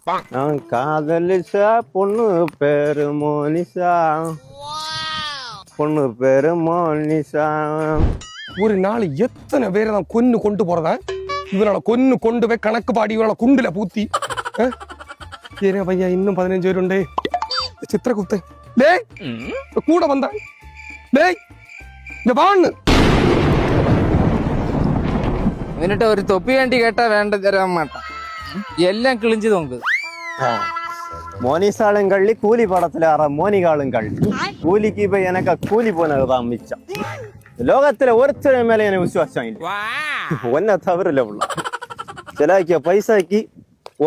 நான் காதலிச்சா பொண்ணு பேரு மோனிஷா, பொண்ணு பேரு மோனிஷா. ஒரு நாள் எத்தனை பேரை நான் கொண்டு போறதா, இவனால கொண்டு போய் கணக்கு பாடி இவனால குண்டுல பூத்தி. ஏரே பையா இன்னும் 15 பேருண்டே. சித்திரகுப்தன் டேய் கூட வந்தா டேய் இந்த வான்னு എന്നിട്ട് ഒരു തൊപ്പി വേണ്ടി കേട്ടാ വേണ്ട തരാൻ മാട്ടാ, എല്ലാം കിളിഞ്ചു തോന്നുന്നത്. மோனிசாலும் கள்ளி கூலி படத்துல ஆற மோனிகாலும் கள்ளி. கூலிக்கு இப்ப எனக்கு கூலி போனதுதான் மிச்சம். லோகத்துல ஒருத்தர் மேல எனக்கு விசுவாசம் இல்லை, ஒன்ன தவறில்ல உள்ள சிலாக்கிய பைசாக்கு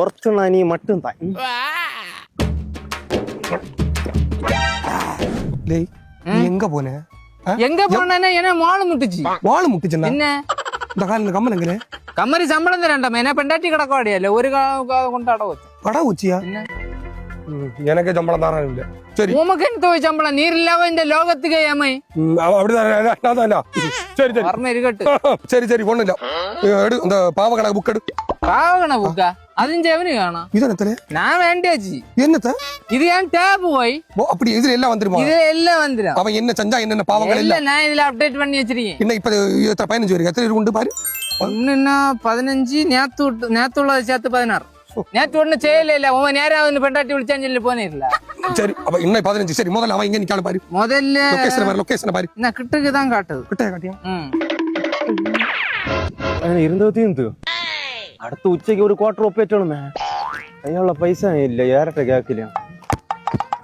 ஒருத்தனா நீ மட்டும் தான். டேய் நீ எங்க போன? எங்க போனா என்ன மாலு முட்டுச்சு? வாழ முட்டுச்சுன்னா என்ன இந்த காலில் கம்மன் எங்கே? കമ്മരി ശമ്പളം തരണ്ട, എന്നെ പെണ്ടാറ്റി കിടക്കവാടിയല്ലേ ഒരു കൊണ്ട് അട വെച്ചു. அட உச்சியா? எனக்கு சம்பளம் தானே இல்ல. சரி உமக்கு என்ன போய் சம்பளம், நீர் இல்லாம இந்த லோகத்துக்கு ஏமை அப்படிதான். சரி சரி പറഞ്ഞ ഇരിക്കട്ട്. சரி சரி ஒண்ணு இல்ல, எடு இந்த பாவ கணக்கு புக் எடு. പാവകണ ബുക്ക അതും ചെവന് കാണാം. இதனத்துல ഞാൻ വേണ്ടിയാச்சு என்னத்த இது ஏன் டேப் போய் அப்படி இதுல எல்லாம் வந்துருமா? இது எல்லாம் வந்துடும். அவன் என்ன செஞ்சா என்னென்ன பாவங்கள் இல்ல இல்ல நான் இதுல அப்டேட் பண்ணி வச்சிருக்கேன். என்ன இப்ப எத்தனை 15 வரைக்கும் எத்தனை உண்டு பாரு. ஒண்ணுன்னா 15, நேத்துள்ளது சேர்த்து 16. நேத்து ஒண்ணு செய்யல இல்ல, உன் நேரம் பெண்டாட்டி விളിച്ചാൻ சொல்லி போனிரல. சரி அப்ப இன்னும் 15. சரி முதல்ல அவன் எங்க நிக்கால பாரு. முதல்ல லொகேஷன் பாரு. நான் கிட்டக்கு தான் காட்டுது. கிட்ட காட்டியா? இருந்தது தீர்ந்து அடுத்த உச்சைக்கு ஒரு குவார்டர் ஒப்பேற்றணுமே. கையாள பைசா இல்ல, யார்கிட்ட கேட்கலையா?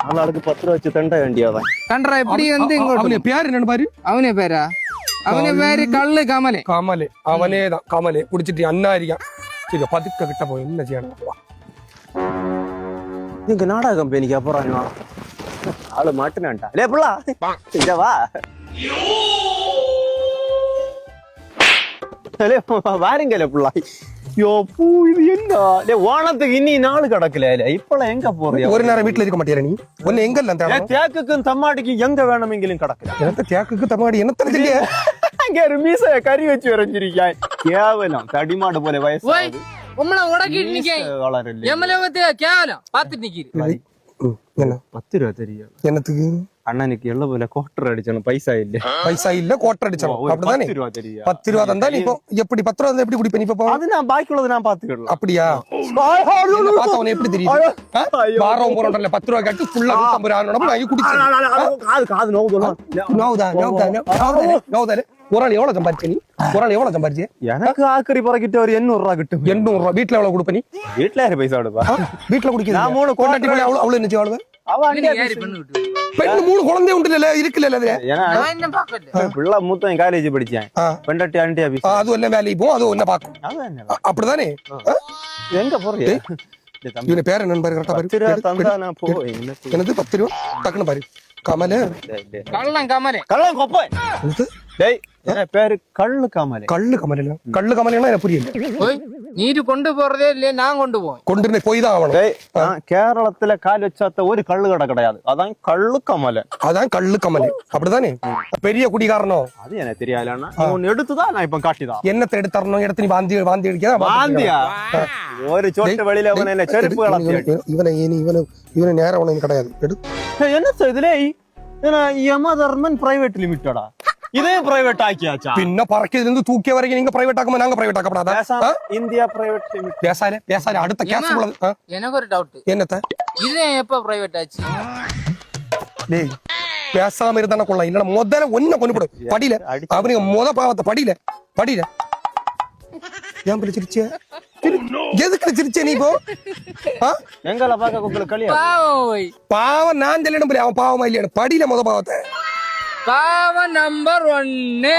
ஆளாளுக்கு 10 ரூபா வச்சு தண்ட வேண்டியதான். கண்டா எப்படி வந்து அவனே பேரு என்னன்னு பாரு. அவனே பேரா? அவனே பேரு கள்ளு கமலே. கமலே அவனே தான். கமலே குடிச்சிட்டு அண்ணா இருக்கான். சரி பதுக்க கிட்ட போய் என்ன செய்யணும்? இங்க நாடக கம்பெனிக்கு அப்புறம் ஆளு மாட்டுனான்டா. லே புள்ளா இங்க வா. வாருங்கலே புள்ளா. யோ பூ இது என்ன? ஓணத்துக்கு இன்னி நாள் கிடக்கல. இப்பெல்லாம் எங்க போறியா? ஒரு நேரம் வீட்டுல இருக்க மாட்டியா நீ? ஒன்னு எங்க இல்ல தேக்குக்கும் தம்மாடிக்கும் எங்க வேணுமெങ്കിലും கிடக்கல. எனக்கு தேக்குக்கு தம்மாடி என்ன தெரியல. அங்க ஒரு மீச கறி வச்சு வரைஞ்சிருக்கா. கேவலம் தடிமாடு போல வயசு உம்மள உடக்கிட்டு நிக்கே. எம்மலவத்தே கேவலம் பாத்துட்டு நிக்கிற. என்ன 10 ரூபா தெரியும் என்னத்துக்கு? அண்ணனுக்கு எல்லாம் போல கோட்டர் அடிச்சணும், பைசா இல்ல. பைசா இல்ல கோட்டர் அடிச்சணும் அப்படிதானே? 10 ரூபா தெரியும். 10 ரூபா தந்தா நீ இப்போ எப்படி 10 ரூபா எப்படி குடிப்ப நீ? இப்போ அது நான் பாக்கி உள்ளது நான் பாத்துக்கலாம். அப்படியா? பார்த்தவனே எப்படி தெரியும்? வாரம் போறோம்ல 10 ரூபா கட்டி ஃபுல்லா 150 ரூபா ஆனோட நான் குடிச்சேன். காது நோவுதா. ஒரு ஆள் எவ்வளவு சம்பாதிச்ச நீ? ஒரு ஆள் எவ்வளவு சம்பாதிச்ச? எனக்கு ஆக்கரி பறக்கிட்ட ஒரு 800 ரூபா கிட்டும். 800 ரூபா. வீட்டுல எவ்வளவு கொடுப்ப நீ? வீட்டுல யாரு பைசா கொடுப்பா? வீட்டுல குடிக்க நான் 3 கொண்டாட்டி அவ்வளவு நினைச்சு அவ்வளவு பெண்ணு 3 குழந்தை உண்டு இருக்குல்ல. பிள்ளை மூத்தம் காலேஜ் படிச்சேன். பெண்டாட்டி ஆண்டி ஆபீஸ் அது என்ன வேலைக்கு போகும், அது என்ன பாக்கும். அப்படிதானே? எங்க போறீங்க? இவன பேர் என்னன்னு பாரு. கரெக்டா பாரு. என்னது 10 ரூபா டக்குன்னு பாரு. கமலே கள்ளம் கமலே கள்ளம் கொப்பை. டேய் என்ன பேரு? கள்ளு கமலே. கள்ளு கமலே. கள்ளு கமலேன்னா எனக்கு புரியல. நீரு கொண்டு போறதே இல்லையே, நான் கொண்டு போவேன். கொண்டு போய் தான் ஆகணும். கேரளத்துல கால் வச்சாத்த ஒரு கள்ளு கடை கிடையாது. அதான் கள்ளு கமலே. அதான் கள்ளு கமலே. அப்படிதானே? பெரிய குடிகாரனோ? அது எனக்கு தெரியாதுன்னா ஒன்னு எடுத்துதான் நான் இப்ப காட்டிதான். என்னத்தை எடுத்தரணும்? எடுத்து நீ வாந்தி அடிக்க வாந்தியா? ஒரு சோட்டு வெளியில என்ன செருப்பு கலத்தி இவனை நேரம் உனக்கு கிடையாது. என்ன இதுல யமதர்மன் பிரைவேட் லிமிட்டடா? இதே பிரைவேட் ஆக்கியாச்சா? பின்ன பறக்கிறதுல இருந்து தூக்கிய வரைக்கும் நீங்க பிரைவேட் ஆக்காம நாங்க பிரைவேட் ஆக்கப்படாதா? India private limit. பேசாலே அடுத்த கேஸ் போல. எனக்கு ஒரு டவுட். என்னத்த? இது எப்ப பிரைவேட் ஆச்சு? டேய் பேசாம இருந்தானே கொள்ளலாம். இல்ல முதல்ல ஒன்ன கொண்டு போடு. படியில அவனுக்கு பாவத்தை படியில ஏன் பிடிச்சிருச்சு? எதுக்கு சிரிச்ச நீ? இப்போ எங்கள பாக்க உங்களுக்கு கலியா பாவம் நான் சொல்லிடும். அவன் பாவமா இல்லையா? படியில பாவத்தை பாவம் நம்பர் 1.